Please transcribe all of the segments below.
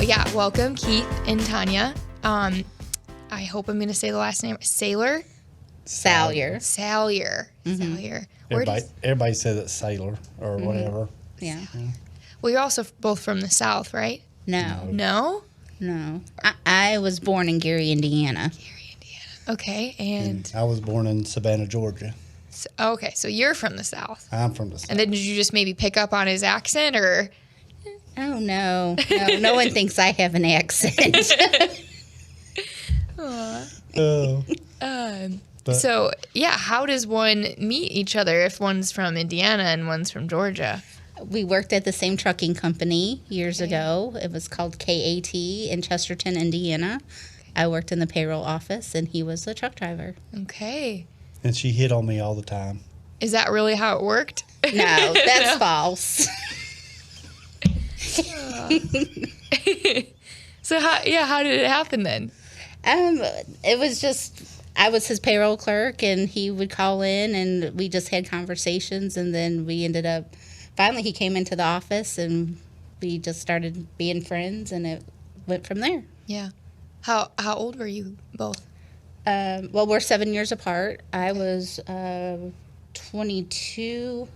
yeah, welcome Keith and Tonya. I hope I'm going to say the last name. Salyer. Salyer. Mm-hmm. Salyer. Everybody says it's Salyer or whatever. Yeah. Well, you're also both from the South, right? No. No? I was born in Gary, Indiana. Okay, and I was born in Savannah, Georgia. so you're from the South. I'm from the South. And then did you just maybe pick up on his accent, or? Oh, no. No one thinks I have an accent. Oh. So, yeah, how does one meet each other if one's from Indiana and one's from Georgia? We worked at the same trucking company years ago. It was called KAT in Chesterton, Indiana. I worked in the payroll office, and he was a truck driver. Okay. And she hit on me all the time. Is that really how it worked? No, that's false. So, how did it happen then? It was just, I was his payroll clerk, and he would call in, and we just had conversations, and then we ended up, finally he came into the office, and we just started being friends, and it went from there. Yeah. How old were you both? Well, we're 7 years apart. I was 22.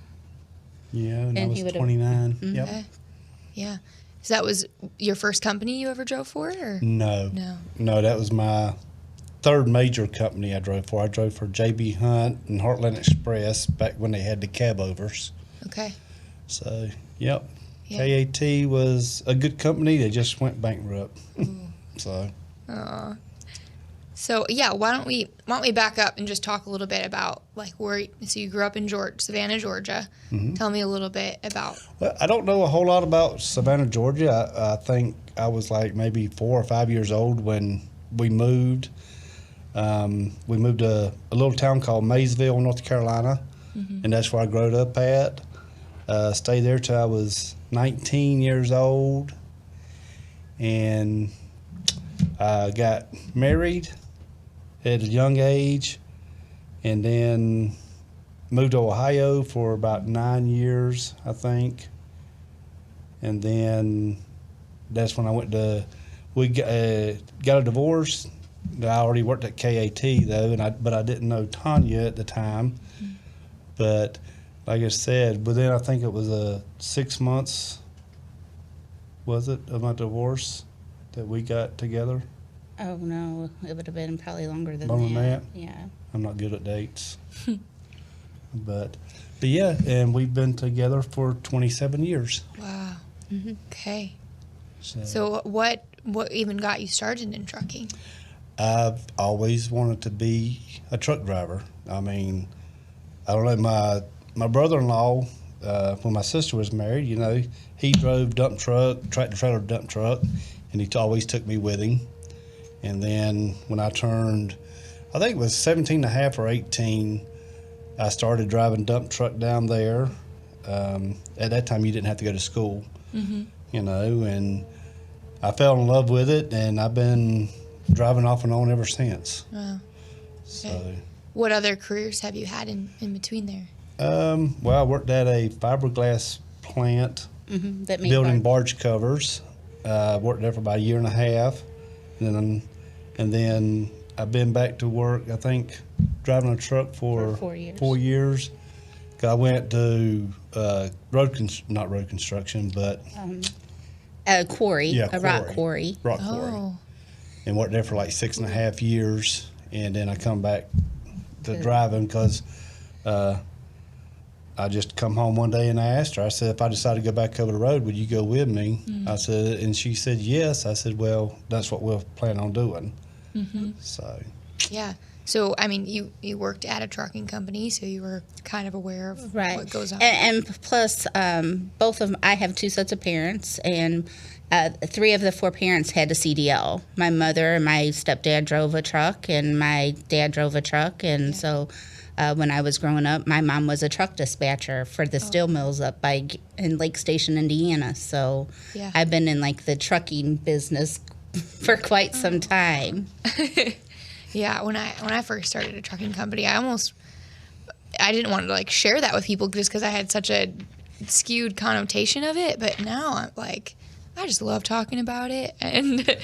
Yeah, and I And was he would've- 29. Yep. Okay. Yeah. So that was your first company you ever drove for? Or? No, that was my third major company I drove for. I drove for J.B. Hunt and Heartland Express back when they had the cab overs. Okay. So, yep. Yeah. KAT was a good company. They just went bankrupt. So. So yeah, why don't we back up and just talk a little bit about like so you grew up in Savannah, Georgia. Mm-hmm. Tell me a little bit about. Well, I don't know a whole lot about Savannah, Georgia. I think I was like maybe 4 or 5 years old when we moved. We moved to a little town called Maysville, North Carolina, and that's where I grew up at. Stayed there till I was 19 years old, and I got married at a young age, and then moved to Ohio for about 9 years, I think. And then that's when I went to, we got a divorce. I already worked at KAT though, but I didn't know Tonya at the time. But like I said, within I think it was 6 months, was it, of my divorce that we got together? Oh, no, it would have been probably longer than Longer than that? Yeah. I'm not good at dates. but yeah, and we've been together for 27 years. Wow. Okay. So So what even got you started in trucking? I've always wanted to be a truck driver. I mean, I don't know, my brother-in-law, when my sister was married, you know, he drove dump truck, tractor-trailer dump truck, and he always took me with him. And then when I turned, I think it was 17 and a half or 18, I started driving dump truck down there. At that time, you didn't have to go to school, you know, and I fell in love with it, and I've been driving off and on ever since. Wow. So, What other careers have you had in between there? well, I worked at a fiberglass plant That made building barge covers. Worked there for about a year and a half. And then I've been back to work, I think, driving a truck for 4 years. 4 years. I went to not road construction, but A quarry, Yeah, a rock quarry. quarry. rock quarry. Oh. And worked there for like 6.5 years. And then I come back to driving because I just come home one day and I asked her, I said, if I decide to go back over the road, would you go with me? I said, and she said, yes. I said, well, that's what we'll plan on doing. So, Yeah. So, I mean, you worked at a trucking company, so you were kind of aware of Right. what goes on. And plus, both of them, I have 2 sets of parents, and 3 of the 4 parents had a CDL. My mother and my stepdad drove a truck, and my dad drove a truck. And so when I was growing up, my mom was a truck dispatcher for the steel mills up in Lake Station, Indiana. So Yeah. I've been in like the trucking business for quite some time. Yeah, when I first started a trucking company, I didn't want to like share that with people just because I had such a skewed connotation of it. But now I'm like, I just love talking about it. And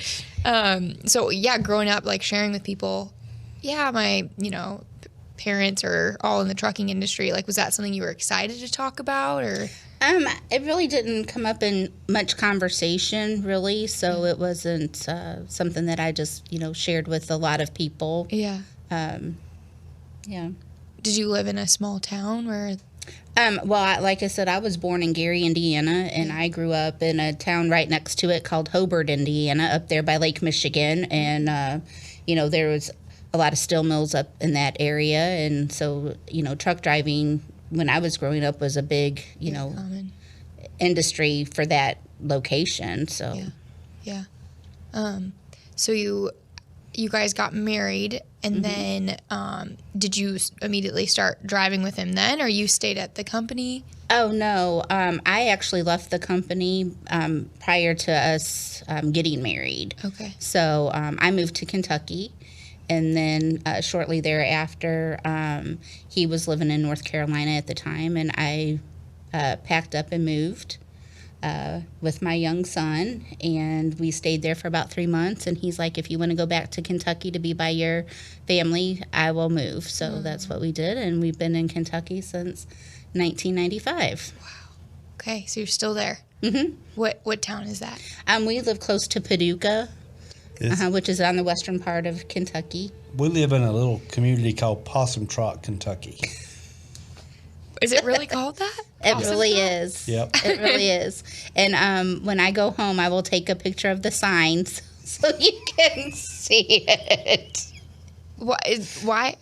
so, yeah, growing up, like sharing with people, yeah, my, parents are all in the trucking industry. Like, was that something you were excited to talk about, or? It really didn't come up in much conversation, really. So it wasn't something that I just, shared with a lot of people. Yeah. Yeah. Did you live in a small town where? Well, like I said, I was born in Gary, Indiana, and I grew up in a town right next to it called Hobart, Indiana, up there by Lake Michigan. And, there was a lot of steel mills up in that area. And so, truck driving when I was growing up was a big, common industry for that location. So, yeah. So you guys got married, and then did you immediately start driving with him then, or you stayed at the company? Oh, no. I actually left the company prior to us getting married. Okay. So I moved to Kentucky, and then shortly thereafter, he was living in North Carolina at the time, and I packed up and moved with my young son, and we stayed there for about 3 months. And he's like, if you want to go back to Kentucky to be by your family, I will move. So that's what we did, and we've been in Kentucky since 1995. Wow. Okay, so you're still there. Mm-hmm. What town is that? We live close to Paducah, which is on the western part of Kentucky. We live in a little community called Possum Trot, Kentucky. Is it really called that? It really is. Yep. It really is. And when I go home, I will take a picture of the signs so you can see it. Why?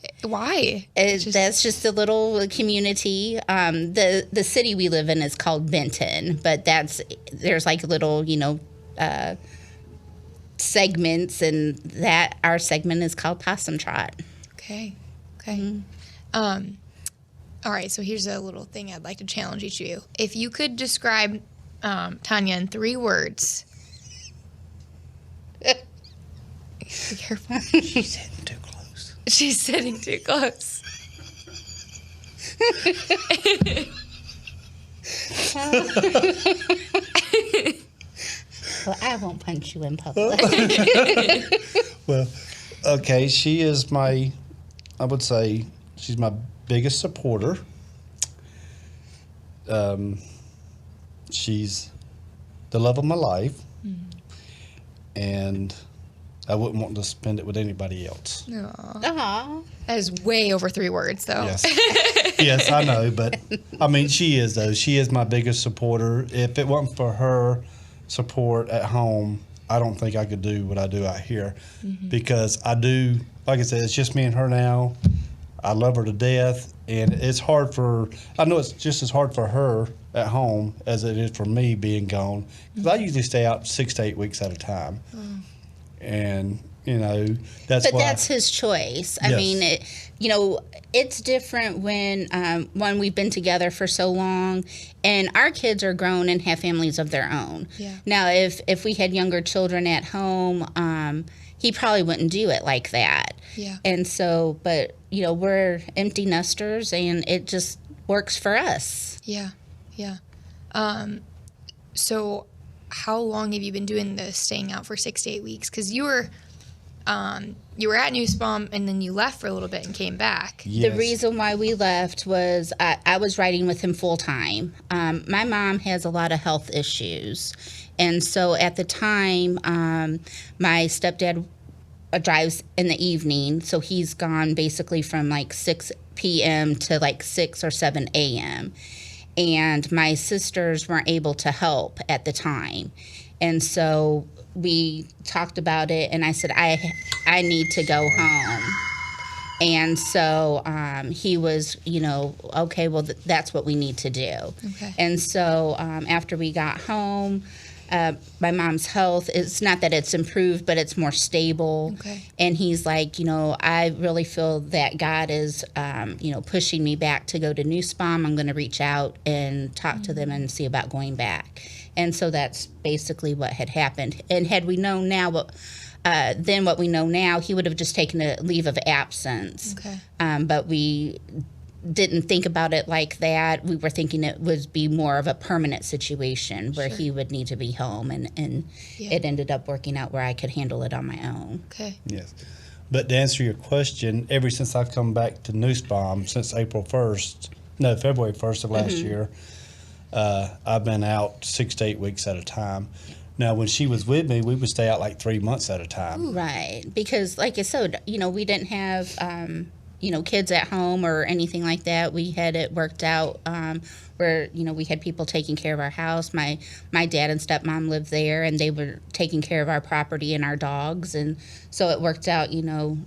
That's just a little community. The city we live in is called Benton, but there's like little, segments, and that our segment is called Possum Trot. Okay. Mm-hmm. All right, so here's a little thing I'd like to challenge each of you. If you could describe Tonya in 3 words. Be careful. She's sitting too close. She's sitting too close. Well, I won't punch you in public. Well, okay, she is I would say she's my biggest supporter. She's the love of my life, and I wouldn't want to spend it with anybody else. Aww. That is way over 3 words, though. Yes. Yes, I know, but I mean, she is, though. She is my biggest supporter. If it wasn't for her support at home, I don't think I could do what I do out here, because I do, like I said, it's just me and her now. I love her to death, and it's hard I know it's just as hard for her at home as it is for me being gone, because I usually stay out 6 to 8 weeks at a time. And, that's But why. that's his choice. I Yes. mean, it's different when we've been together for so long, and our kids are grown and have families of their own. Yeah. Now, if we had younger children at home, he probably wouldn't do it like that. Yeah. And so, but, we're empty nesters, and it just works for us. Yeah. So how long have you been doing this, staying out for 6 to 8 weeks? Because you were at Nussbaum, and then you left for a little bit and came back. Yes. The reason why we left was I was riding with him full time. My mom has a lot of health issues. And so at the time, my stepdad drives in the evening. So he's gone basically from like 6 p.m. to like 6 or 7 a.m. And my sisters weren't able to help at the time. And so we talked about it, and I said, I need to go home. And so he was, okay, well, that's what we need to do. Okay. And so after we got home, my mom's health, it's not that it's improved, but it's more stable. Okay. And he's like, I really feel that God is, pushing me back to go to Nussbaum. I'm going to reach out and talk to them and see about going back. And so that's basically what had happened. And had we known now what we know now, he would have just taken a leave of absence. Okay. But we didn't think about it like that. We were thinking it would be more of a permanent situation where he would need to be home, and it ended up working out where I could handle it on my own. Okay. Yes. But to answer your question, ever since I've come back to Nussbaum, since February 1st of last year, I've been out 6 to 8 weeks at a time. Now, when she was with me, we would stay out like 3 months at a time. Right. Because, like I said, we didn't have, kids at home or anything like that. We had it worked out where, we had people taking care of our house. My dad and stepmom lived there, and they were taking care of our property and our dogs. And so it worked out,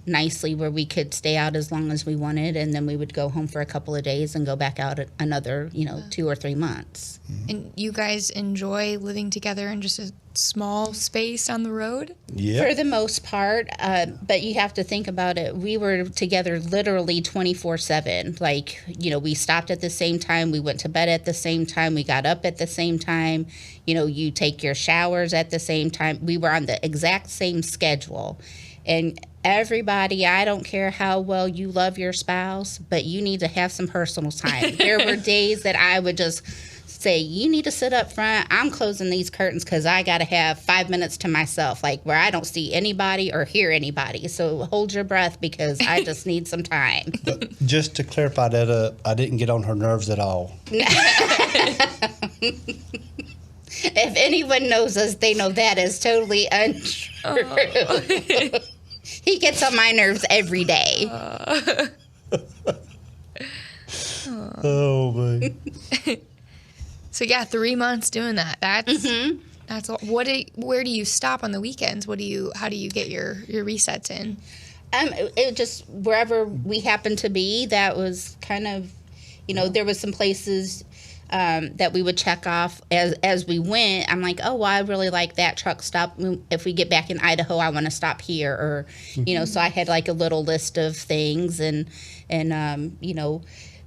nicely where we could stay out as long as we wanted, and then we would go home for a couple of days and go back out another, 2 or 3 months. And you guys enjoy living together in just a small space on the road? Yeah. For the most part, but you have to think about it. We were together literally 24/7. Like, we stopped at the same time. We went to bed at the same time. We got up at the same time. You take your showers at the same time. We were on the exact same schedule. And everybody, I don't care how well you love your spouse, but you need to have some personal time. There were days that I would just say, you need to sit up front. I'm closing these curtains because I got to have 5 minutes to myself, like where I don't see anybody or hear anybody. So hold your breath because I just need some time. But just to clarify that up, I didn't get on her nerves at all. If anyone knows us, they know that is totally untrue. Oh. He gets on my nerves every day. Oh, man. So yeah, 3 months doing that. That's all. Where do you stop on the weekends? How do you get your resets in? It just wherever we happened to be. That was kind of, there was some places that we would check off as we went. I'm like, oh, well, I really like that truck stop. If we get back in Idaho, I want to stop here, or So I had like a little list of things, and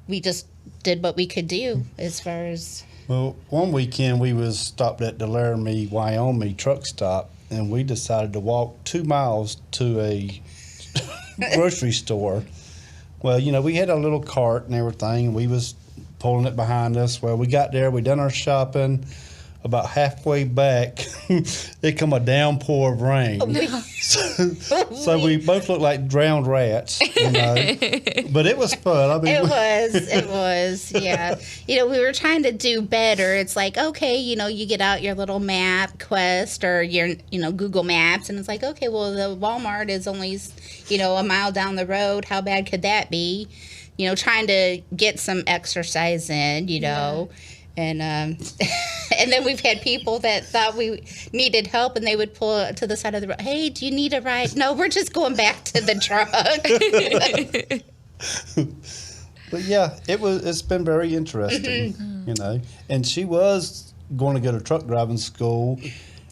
we just did what we could do as far as. Well, one weekend we was stopped at the Laramie, Wyoming truck stop, and we decided to walk 2 miles to a grocery store. Well, we had a little cart and everything, and we was pulling it behind us. Well, we got there, we done our shopping. About halfway back, it come a downpour of rain. So we both looked like drowned rats, But it was fun. I mean, it was, yeah. We were trying to do better. It's like, okay, you get out your little map quest or your, Google Maps, and it's like, okay, well, the Walmart is only, a mile down the road. How bad could that be? Trying to get some exercise in, Yeah. And and then we've had people that thought we needed help, and they would pull to the side of the road. Hey, do you need a ride? No, we're just going back to the truck. But yeah, it's been very interesting, And she was going to go to truck driving school.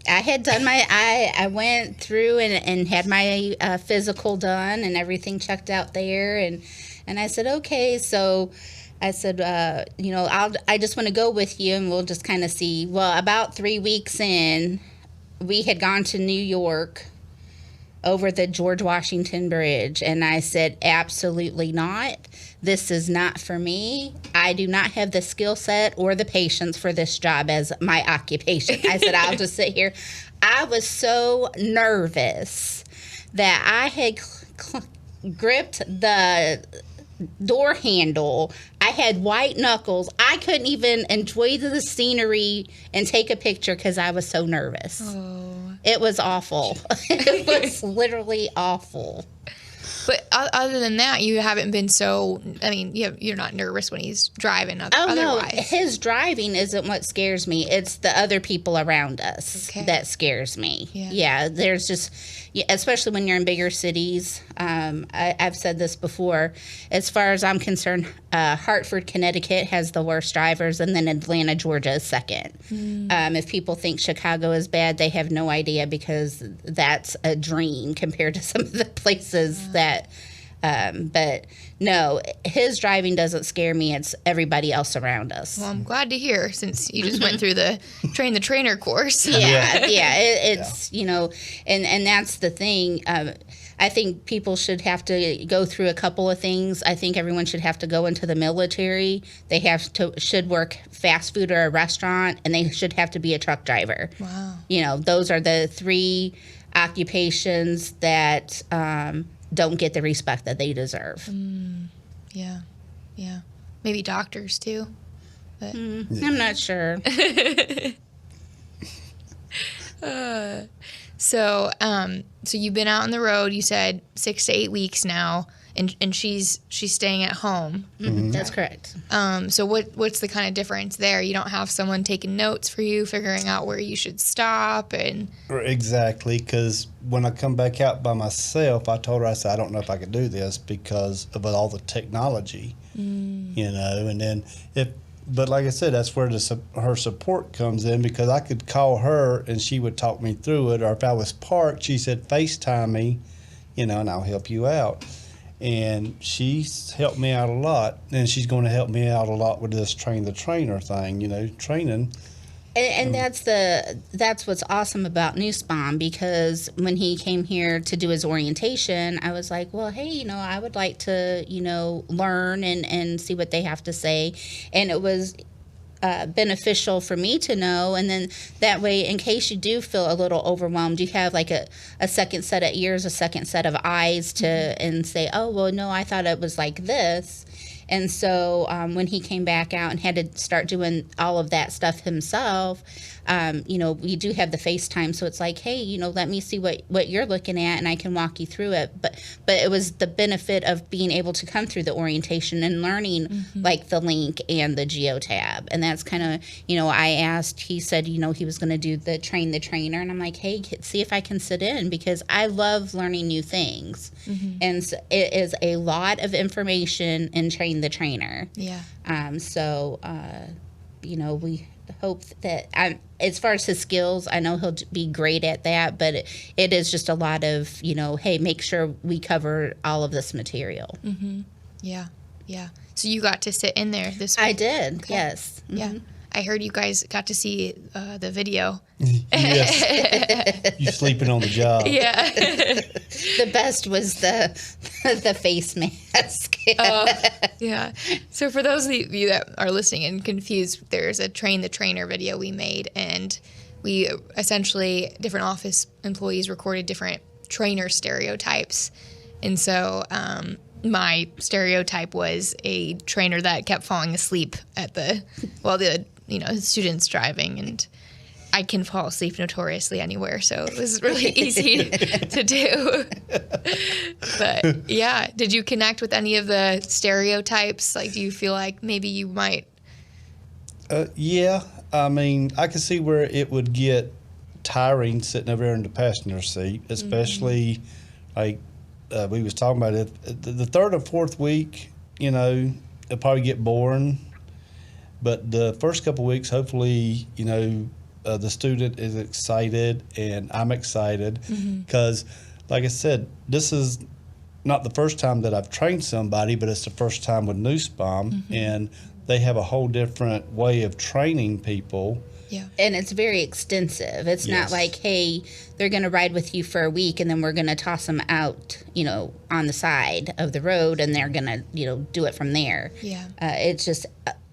I had done I went through and had my physical done and everything checked out there, and I said, okay, so I said, I just want to go with you, and we'll just kind of see. Well, about 3 weeks in, we had gone to New York over the George Washington Bridge, and I said, absolutely not. This is not for me. I do not have the skill set or the patience for this job as my occupation. I said, I'll just sit here. I was so nervous that I had gripped the door handle. I had white knuckles. I couldn't even enjoy the scenery and take a picture because I was so nervous. Oh. It was awful. It was literally awful. But other than that, you haven't been so. I mean, you're not nervous when he's driving. Otherwise, no, his driving isn't what scares me. It's the other people around us that scares me. Yeah, there's just, especially when you're in bigger cities. I've said this before. As far as I'm concerned, Hartford, Connecticut has the worst drivers, and then Atlanta, Georgia is second. If people think Chicago is bad, they have no idea, because that's a dream compared to some of the places that. But no, his driving doesn't scare me. It's everybody else around us. Well, I'm glad to hear, since you just went through the train the trainer course. It's and that's the thing. I think people should have to go through a couple of things. I think everyone should have to go into the military. They should work fast food or a restaurant, and they should have to be a truck driver. Wow. You know, those are the 3 occupations that don't get the respect that they deserve. Yeah. Yeah. Maybe doctors too. But I'm not sure. So you've been out on the road, you said 6 to 8 weeks now, and she's staying at home. That's correct. So what's the kind of difference there? You don't have someone taking notes for you, figuring out where you should stop, and Exactly, because when I come back out by myself, I told her, I said, I don't know if I could do this because of all the technology, you know, and then but like I said, that's where her support comes in, because I could call her and she would talk me through it. Or if I was parked, she said, FaceTime me, you know, and I'll help you out. And she's helped me out a lot. And she's going to help me out a lot with this train the trainer thing, you know, training. And that's what's awesome about Nussbaum, because when he came here to do his orientation, I was like, well, hey, you know, I would like to, you know, learn and see what they have to say. And it was beneficial for me to know. And then that way, in case you do feel a little overwhelmed, you have like a second set of ears, a second set of eyes to and say, oh, well, no, I thought it was like this. And so when he came back out and had to start doing all of that stuff himself, you know, we do have the FaceTime. So it's like, hey, you know, let me see what you're looking at, and I can walk you through it. But it was the benefit of being able to come through the orientation and learning like the link and the geotab. And that's kind of, you know, he said, you know, he was going to do the train the trainer. And I'm like, hey, see if I can sit in, because I love learning new things. And so it is a lot of information in train the trainer. yeah. You know, we hope that as far as his skills, I know he'll be great at that, but it is just a lot of, you know, hey, make sure we cover all of this material. Yeah. Yeah. So you got to sit in there this week? I did, Okay. yes. Yeah. I heard you guys got to see the video. Yes. You sleeping on the job. Yeah. The best was the face mask. Yeah. So for those of you that are listening and confused, there's a Train the Trainer video we made, and we essentially, different office employees recorded different trainer stereotypes. And so my stereotype was a trainer that kept falling asleep at the students driving, and I can fall asleep notoriously anywhere, so it was really easy to do. But yeah, did you connect with any of the stereotypes? Like, do you feel like maybe you might? Yeah, I mean, I can see where it would get tiring sitting over there in the passenger seat, especially like we was talking about it. The third or fourth week, you know, it'll probably get boring. But the first couple of weeks, hopefully, you know, the student is excited and I'm excited because, like I said, this is not the first time that I've trained somebody, but it's the first time with Nussbaum, and they have a whole different way of training people. Yeah. And it's very extensive. It's not like, hey, they're going to ride with you for a week and then we're going to toss them out, you know, on the side of the road and they're going to, you know, do it from there. Yeah. It's just,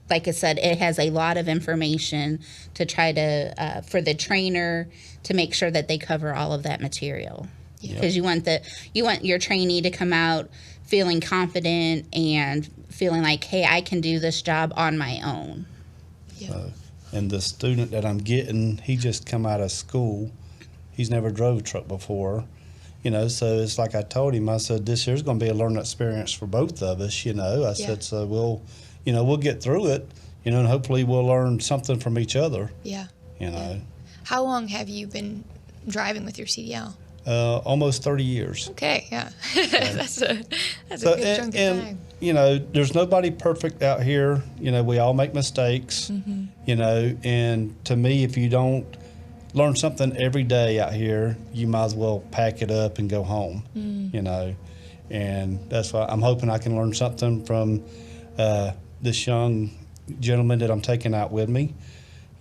like I said, it has a lot of information to try to, for the trainer to make sure that they cover all of that material. Because you want your trainee to come out feeling confident and feeling like, hey, I can do this job on my own. Yeah. And the student that I'm getting, he just come out of school. He's never drove a truck before, you know, so it's like I told him, I said, this here's going to be a learning experience for both of us, you know. I said, so we'll get through it, you know, and hopefully we'll learn something from each other. Yeah. You know. How long have you been driving with your CDL? Almost 30 years. Okay, yeah. That's a good chunk of time. You know, there's nobody perfect out here. You know, we all make mistakes, you know, and to me, if you don't learn something every day out here, you might as well pack it up and go home, you know. And that's why I'm hoping I can learn something from this young gentleman that I'm taking out with me,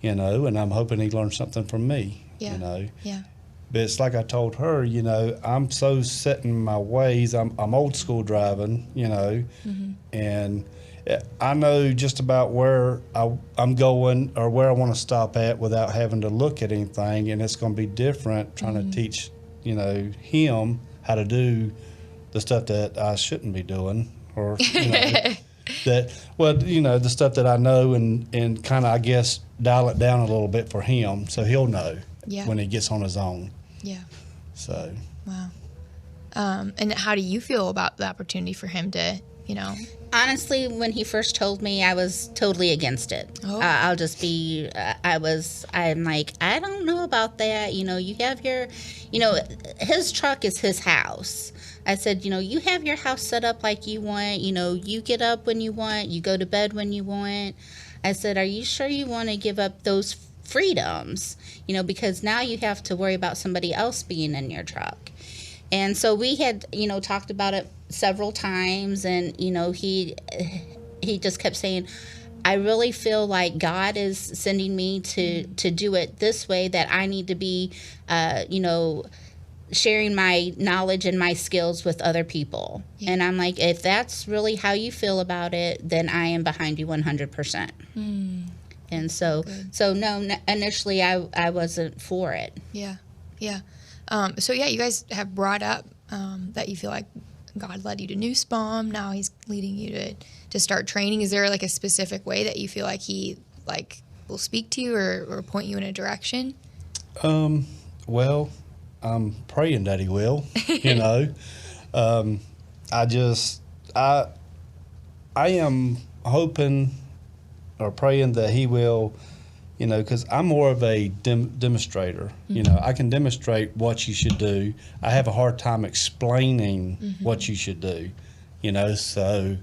you know, and I'm hoping he learns something from me, you know. Yeah. But it's like I told her, I'm so set in my ways. I'm old school driving, and I know just about where I'm going or where I want to stop at without having to look at anything. And it's going to be different trying to teach, him how to do the stuff that I shouldn't be doing, or the stuff that I know, and kind of, I guess, dial it down a little bit for him so he'll know when he gets on his own. Yeah. So. Wow. And how do you feel about the opportunity for him to, Honestly, when he first told me, I was totally against it. Oh. I'll just be, I'm like, I don't know about that. You have your, his truck is his house. I said, you have your house set up like you want. You get up when you want. You go to bed when you want. I said, are you sure you want to give up those freedoms? Because now you have to worry about somebody else being in your truck. And so we had, talked about it several times, and, he just kept saying, I really feel like God is sending me to do it this way, that I need to be, sharing my knowledge and my skills with other people. Yeah. And I'm like, if that's really how you feel about it, then I am behind you 100%. And so no, initially I wasn't for it. Yeah. Yeah. You guys have brought up that you feel like God led you to Nussbaum. Now he's leading you to start training. Is there like a specific way that you feel like he will speak to you or point you in a direction? Well, I'm praying that he will, I am hoping or praying that he will, because I'm more of a demonstrator. I can demonstrate what you should do. I have a hard time explaining what you should do, so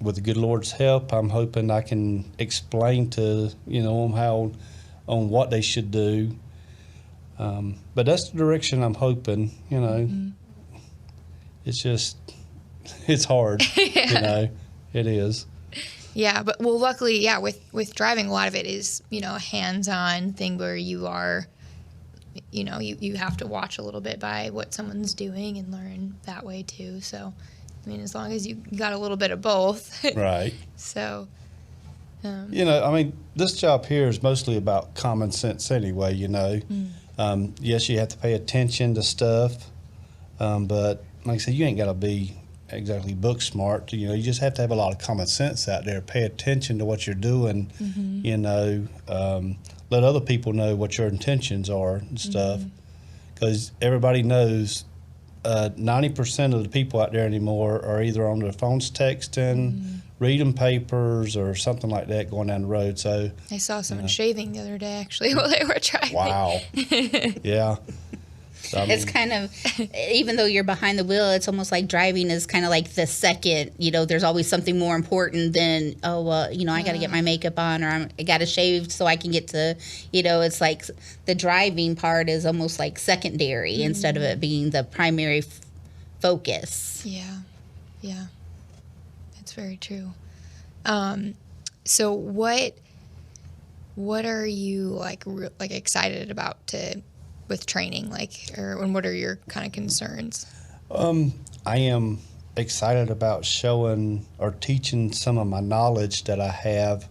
with the good Lord's help, I'm hoping I can explain to, them how on what they should do. But that's the direction I'm hoping, It's just, it's hard, it is. Yeah, but luckily, with driving, a lot of it is, a hands-on thing where you are, you have to watch a little bit by what someone's doing and learn that way too. So, as long as you got a little bit of both. Right. So, this job here is mostly about common sense anyway, Yes, you have to pay attention to stuff, but like I said, you ain't got to be exactly book smart. You just have to have a lot of common sense out there. Pay attention to what you're doing. Let other people know what your intentions are and stuff, because everybody knows 90% of the people out there anymore are either on their phones texting, reading papers, or something like that going down the road. So I saw someone shaving the other day actually while they were driving. Wow. Yeah. So, it's kind of, even though you're behind the wheel, it's almost like driving is kind of like the second, there's always something more important than, I got to get my makeup on, or I got to shave so I can get to, it's like the driving part is almost like secondary instead of it being the primary focus. Yeah. Yeah. That's very true. So what are you excited about with training, and what are your kind of concerns? I am excited about showing or teaching some of my knowledge that I have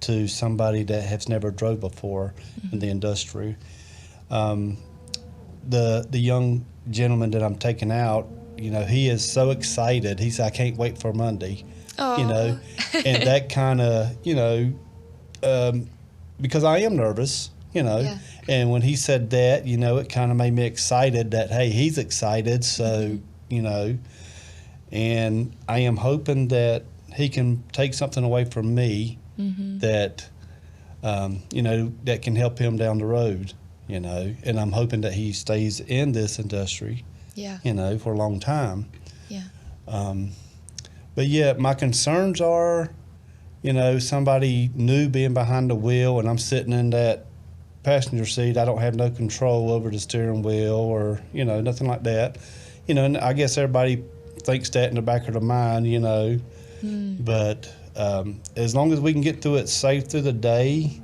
to somebody that has never drove before in the industry. The young gentleman that I'm taking out, he is so excited. He said, I can't wait for Monday. Oh. And that kind of, because I am nervous, Yeah. And when he said that, it kind of made me excited that, hey, he's excited. So, and I am hoping that he can take something away from me that, that can help him down the road, and I'm hoping that he stays in this industry, for a long time. Yeah. But yeah, my concerns are, somebody new being behind the wheel and I'm sitting in that passenger seat. I don't have no control over the steering wheel or, nothing like that. And I guess everybody thinks that in the back of their mind, But as long as we can get through it safe through the day,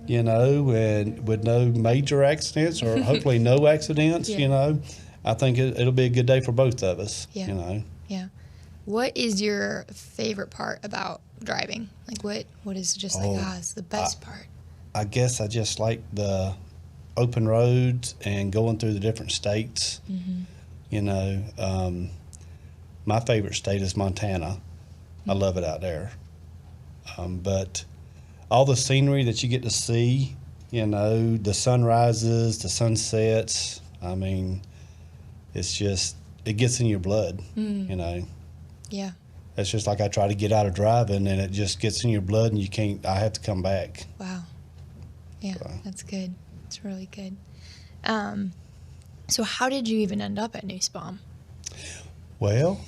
you know, and with no major accidents or hopefully no accidents, Yeah. you know, I think it'll be a good day for both of us, Yeah. you know. Yeah. What is your favorite part about driving? Like what is just like, it's the best part? I guess I just like the open roads and going through the different states. You know, my favorite state is Montana. I love it out there. But all the scenery that you get to see, you know, the sunrises, the sunsets, I mean, it's just, it gets in your blood, you know. Yeah. It's just like I try to get out of driving and it just gets in your blood and you can't, I have to come back. Wow. Yeah, that's good. It's really good. So how did you even end up at Nussbaum? Well,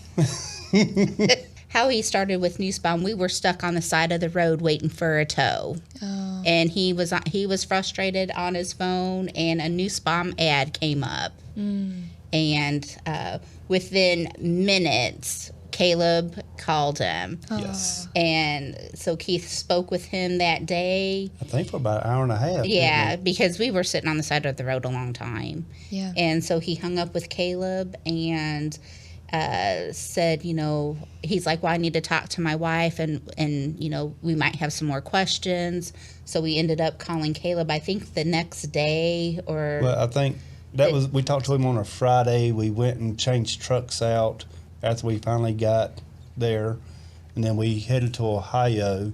How he started with Nussbaum, we were stuck on the side of the road waiting for a tow. Oh. And he was frustrated on his phone, and a Nussbaum ad came up. And within minutes, Caleb called him. yes. And so Keith spoke with him that day. I think for about an hour and a half. Yeah, didn't because we were sitting on the side of the road a long time. Yeah. And so he hung up with Caleb and said, you know, he's like, well, I need to talk to my wife and you know, we might have some more questions. So we ended up calling Caleb, I think the next day or. Well, I think that was, we talked to him on a Friday. We went and changed trucks out after we finally got there. And then we headed to Ohio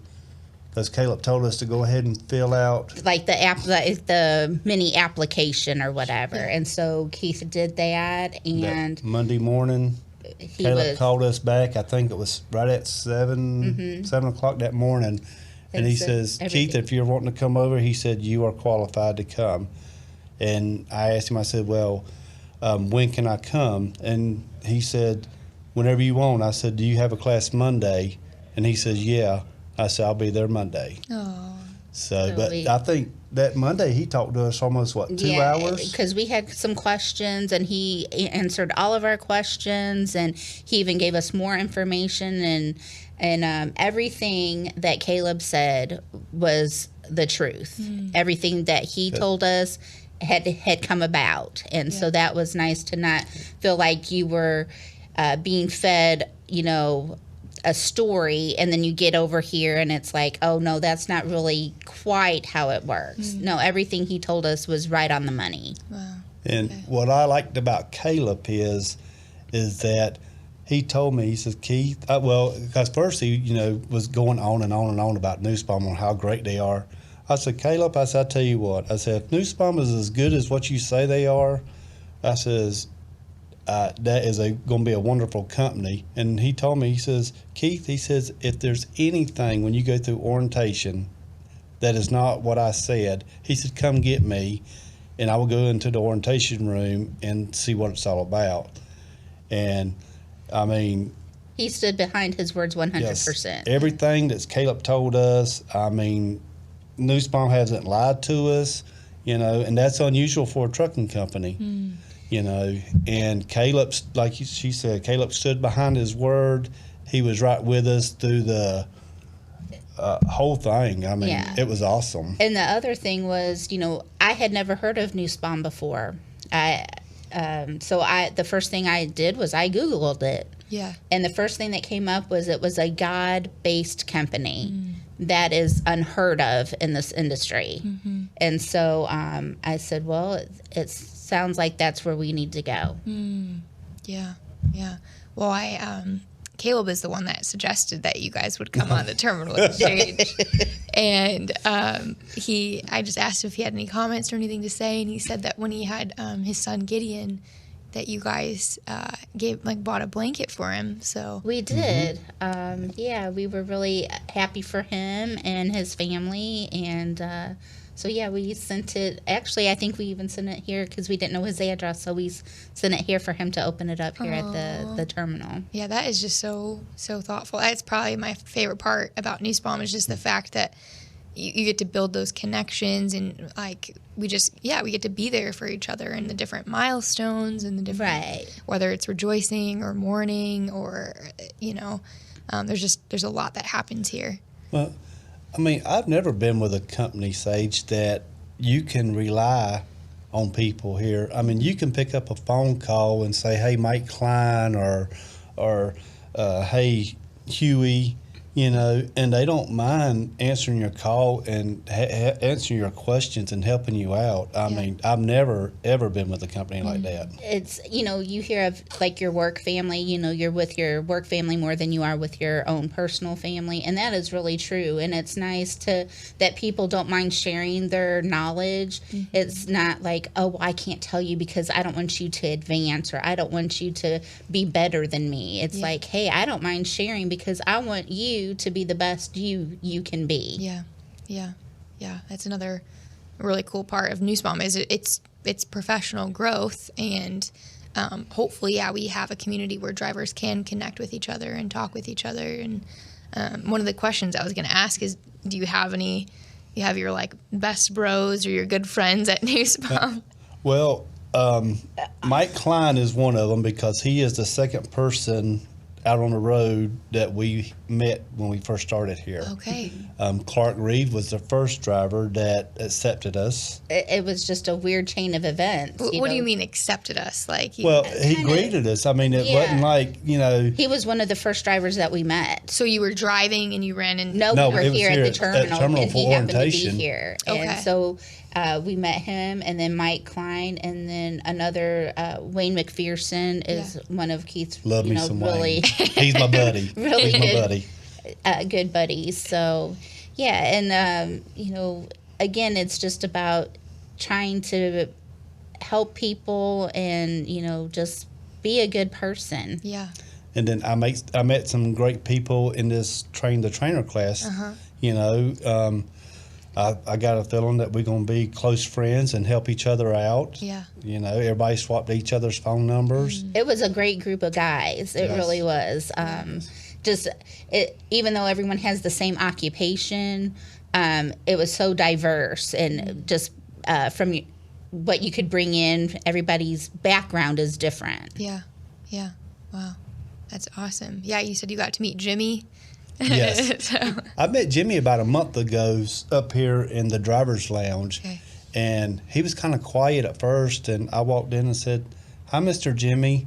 because Caleb told us to go ahead and fill out. like the mini application or whatever. And so Keith did that, and That Monday morning, he Caleb was called us back. I think it was right at 7 o'clock that morning. And he said says, Keith, if you're wanting to come over, he said, you are qualified to come. And I asked him, I said, well, when can I come? And he said, whenever you want. I said, do you have a class Monday? And he says, yeah. I said, I'll be there Monday. Oh. So, So but we- I think that Monday he talked to us almost, 2 hours? because we had some questions, and he answered all of our questions, and he even gave us more information, and everything that Caleb said was the truth. Everything that he told us had come about, and so that was nice to not feel like you were being fed, you know, a story, and then you get over here and it's like, oh no, that's not really quite how it works. No, everything he told us was right on the money. Wow. And what I liked about Caleb is that he told me, he says, Keith, well, because first he, you know, was going on and on and on about Nussbaum and how great they are. I said, Caleb, I said, I tell you what, I said, if Nussbaum is as good as what you say they are, I says, that is going to be a wonderful company. And he told me, he says, Keith, he says, if there's anything when you go through orientation that is not what I said, he said, come get me and I will go into the orientation room and see what it's all about. And I mean, He stood behind his words 100%. yes, everything that Caleb told us, I mean, Nussbaum hasn't lied to us, you know, and that's unusual for a trucking company. You know, and Caleb, like she said, Caleb stood behind his word. He was right with us through the whole thing. I mean, Yeah. it was awesome. And the other thing was, you know, I had never heard of Nussbaum before. The first thing I did was I Googled it. Yeah. And the first thing that came up was it was a God-based company that is unheard of in this industry. And so I said, well, it sounds like that's where we need to go. Yeah. Yeah. Well, Caleb is the one that suggested that you guys would come on the terminal exchange. And I just asked if he had any comments or anything to say. And he said that when he had his son Gideon, that you guys bought a blanket for him. So We did. Yeah, we were really happy for him and his family. And so, yeah, we sent it. Actually, I think we even sent it here because we didn't know his address. So we sent it here for him to open it up here at the terminal. yeah, that is just so thoughtful. That's probably my favorite part about Nussbaum is just the fact that you get to build those connections, and we get to be there for each other and the different milestones and the different, Right. whether it's rejoicing or mourning or there's a lot that happens here. Well, I mean, I've never been with a company, Sage, that you can rely on people here. I mean, you can pick up a phone call and say, "Hey, Mike Klein," or "Hey, Huey," and they don't mind answering your call and answering your questions and helping you out. I mean, I've never, ever been with a company like that. It's, you hear of like your work family, you're with your work family more than you are with your own personal family. And that is really true. And it's nice that people don't mind sharing their knowledge. It's not like, oh, I can't tell you because I don't want you to advance, or I don't want you to be better than me. It's like, hey, I don't mind sharing because I want you to be the best you can be. Yeah. That's another really cool part of Nussbaum is it's professional growth, and hopefully, we have a community where drivers can connect with each other and talk with each other. And one of the questions I was going to ask is, do you have your like best bros or your good friends at Nussbaum? Well, Mike Klein is one of them because he is the second person out on the road that we met when we first started here. Okay. Clark Reed was the first driver that accepted us. It was just a weird chain of events. What do you mean accepted us? Like, He greeted us. I mean, it wasn't like, He was one of the first drivers that we met. So you were driving and you ran in? No, we were here at the terminal, and he happened to be orientation. here. Okay. And so we met him, and then Mike Klein, and then another Wayne McPherson is one of Keith's. Love me some really, Wayne. He's my buddy. Really He's my good, buddy. Good buddies. So, and again, it's just about trying to help people and just be a good person. Yeah. And then I met some great people in this train the trainer class. I got a feeling that we're going to be close friends and help each other out. Yeah. Everybody swapped each other's phone numbers. It was a great group of guys. It really was. Even though everyone has the same occupation, it was so diverse, and just from what you could bring in, everybody's background is different. Yeah. Wow. That's awesome. Yeah, you said you got to meet Jimmy. Yes. I met Jimmy about a month ago up here in the driver's lounge. Okay. And he was kind of quiet at first, and I walked in and said, "Hi, Mr. Jimmy,"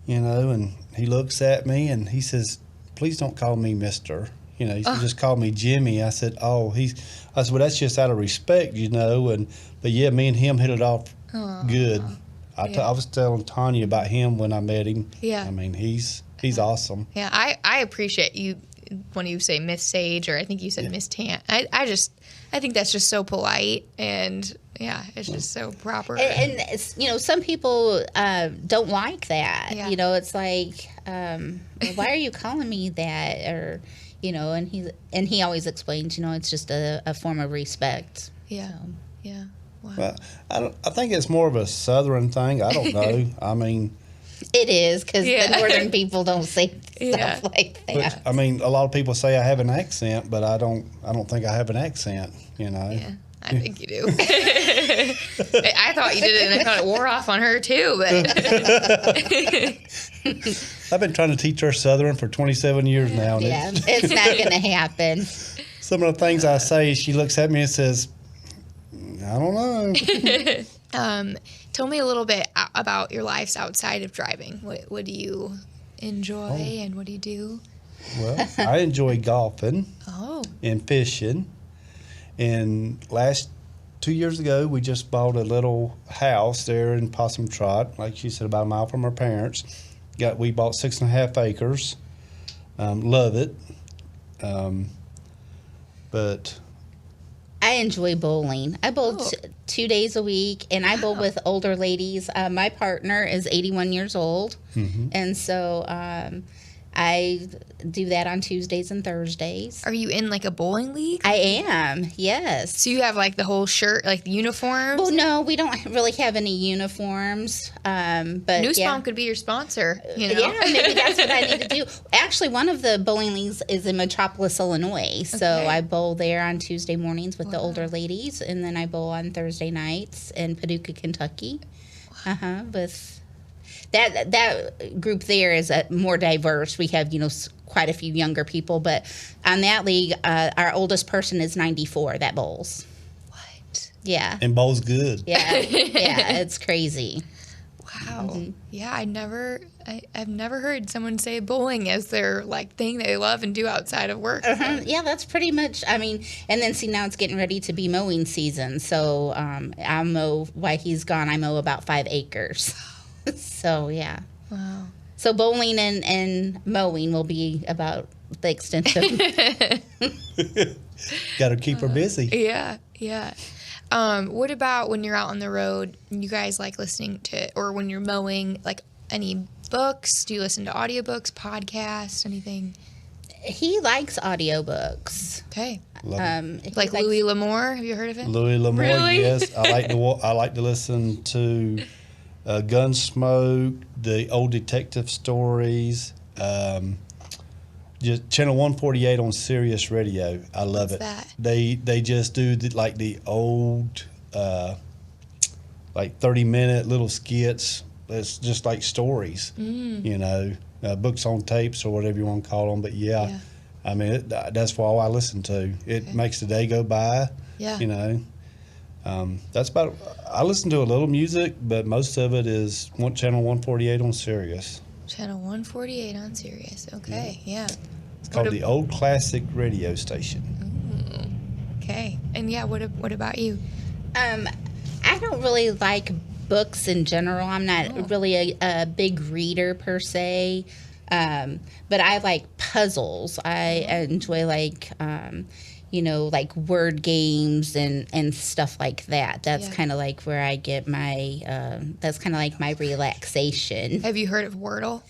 and he looks at me and he says, "Please don't call me Mr." He said, "Just call me Jimmy." I said, "Oh, I said, well, that's just out of respect, but yeah, me and him hit it off good. I was telling Tonya about him when I met him. Yeah. I mean, he's awesome. Yeah, I appreciate you when you say Miss Sage, or I think you said Miss Tant. I think that's just so polite, and it's just so proper. And it's, some people don't like that. Yeah. It's like, why are you calling me that? Or, and he always explains, it's just a form of respect. Yeah. Yeah. Wow. Well, I think it's more of a Southern thing. I don't know. I mean, it is, because the Northern people don't say stuff like that. But, I mean, a lot of people say I have an accent, but I don't think I have an accent. Yeah, I think you do. I thought you did it, and I thought it wore off on her too. But I've been trying to teach her Southern for 27 years now. And it's not going to happen. Some of the things I say, she looks at me and says, "I don't know." Tell me a little bit about your lives outside of driving. What do you enjoy, and what do you do? Well, I enjoy golfing and fishing. And 2 years ago, we just bought a little house there in Possum Trot, like she said, about a mile from our parents. We bought 6.5 acres. Love it. But I enjoy bowling. I bowl 2 days a week, and I bowl with older ladies. My partner is 81 years old, and so I do that on Tuesdays and Thursdays. Are you in like a bowling league? I am, yes. So you have like the whole shirt, like the uniforms? Well, no, we don't really have any uniforms. But Nussbaum could be your sponsor. Yeah, maybe that's what I need to do. Actually, one of the bowling leagues is in Metropolis, Illinois. So I bowl there on Tuesday mornings with the older ladies, and then I bowl on Thursday nights in Paducah, Kentucky. With that group there is more diverse. We have, quite a few younger people. But on that league, our oldest person is 94 that bowls. What? Yeah. And bowls good. Yeah. Yeah. It's crazy. Wow. Yeah, I've never heard someone say bowling as their like thing they love and do outside of work. Yeah, that's pretty much. I mean, and then see now it's getting ready to be mowing season, so I mow while he's gone. I mow about 5 acres. So yeah. Wow. So bowling and mowing will be about the extent of. Got to keep her busy. Yeah, yeah. What about when you're out on the road? You guys like listening to, or when you're mowing, like any books? Do you listen to audiobooks, podcasts, anything? He likes audiobooks. Okay. Like Louis L'Amour. Have you heard of it? Louis L'Amour, Really? yes. I like to listen to Gunsmoke, the old detective stories. Just Channel 148 on Sirius Radio. I love it. that? They just do the old, like 30-minute little skits. It's just like stories, books on tapes or whatever you want to call them. But yeah. I mean, that's all I listen to. It makes the day go by. Yeah. That's about. I listen to a little music, but most of it is Channel 148 on Sirius. Channel 148 on Sirius. Okay. Yeah. It's called the Old Classic Radio Station. Okay. And yeah, what about you? I don't really like books in general. I'm not really a big reader per se, but I like puzzles. I enjoy like word games and stuff like that. That's kind of like where I get my. That's kind of like my relaxation. Have you heard of Wordle?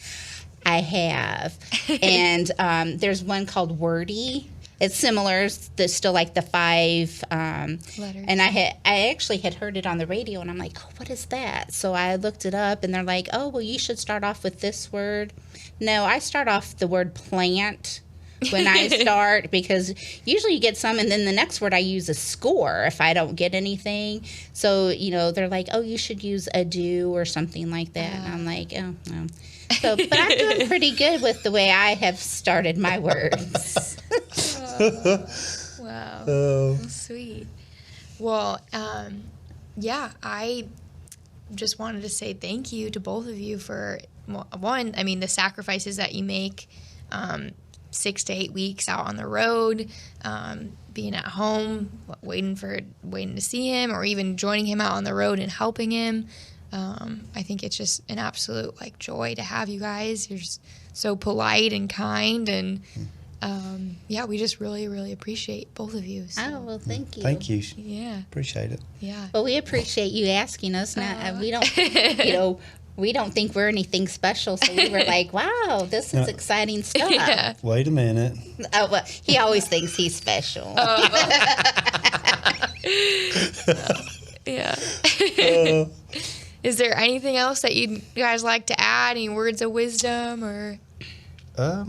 I have, and there's one called Wordy. It's similar. There's still like the 5 letters. And I actually had heard it on the radio, and I'm like, oh, what is that? So I looked it up, and they're like, oh, well, you should start off with this word. No, I start off the word plant when I start, because usually you get some, and then the next word I use a score if I don't get anything. So they're like, oh, you should use a do or something like that. And I'm like, oh no. So, but I'm doing pretty good with the way I have started my words. Wow. Sweet. Well, I just wanted to say thank you to both of you for, one, I mean, the sacrifices that you make, 6 to 8 weeks out on the road, being at home, waiting to see him, or even joining him out on the road and helping him. I think it's just an absolute joy to have you guys. You're just so polite and kind, and we just really, really appreciate both of you. So. Oh, well, thank you. Thank you. Yeah. Appreciate it. Yeah. Well, we appreciate you asking us. We don't, we don't think we're anything special, so we were like, wow, this is exciting stuff. Yeah. Wait a minute. Oh, well, he always thinks he's special. Yeah. Is there anything else that you guys like to add? Any words of wisdom or? I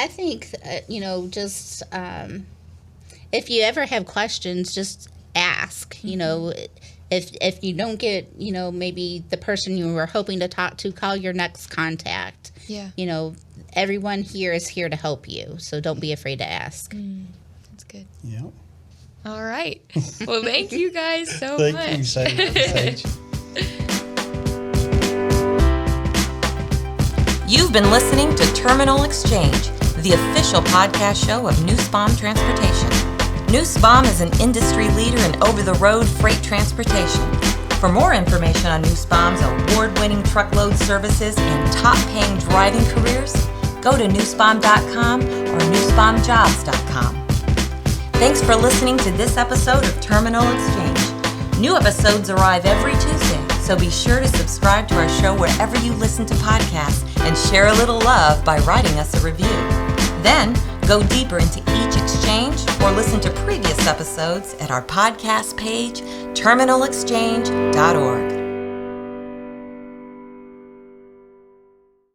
think, just if you ever have questions, just ask. If you don't get, maybe the person you were hoping to talk to, call your next contact. Yeah. Everyone here is here to help you, so don't be afraid to ask. That's good. Yeah. All right. Well, thank you guys so much. Thank you, Sage. You've been listening to Terminal Exchange, the official podcast show of Nussbaum Transportation. Nussbaum is an industry leader in over-the-road freight transportation. For more information on Nussbaum's award-winning truckload services and top-paying driving careers, go to nussbaum.com or nussbaumjobs.com. Thanks for listening to this episode of Terminal Exchange. New episodes arrive every Tuesday, so be sure to subscribe to our show wherever you listen to podcasts and share a little love by writing us a review. Then, go deeper into each exchange or listen to previous episodes at our podcast page, terminalexchange.org.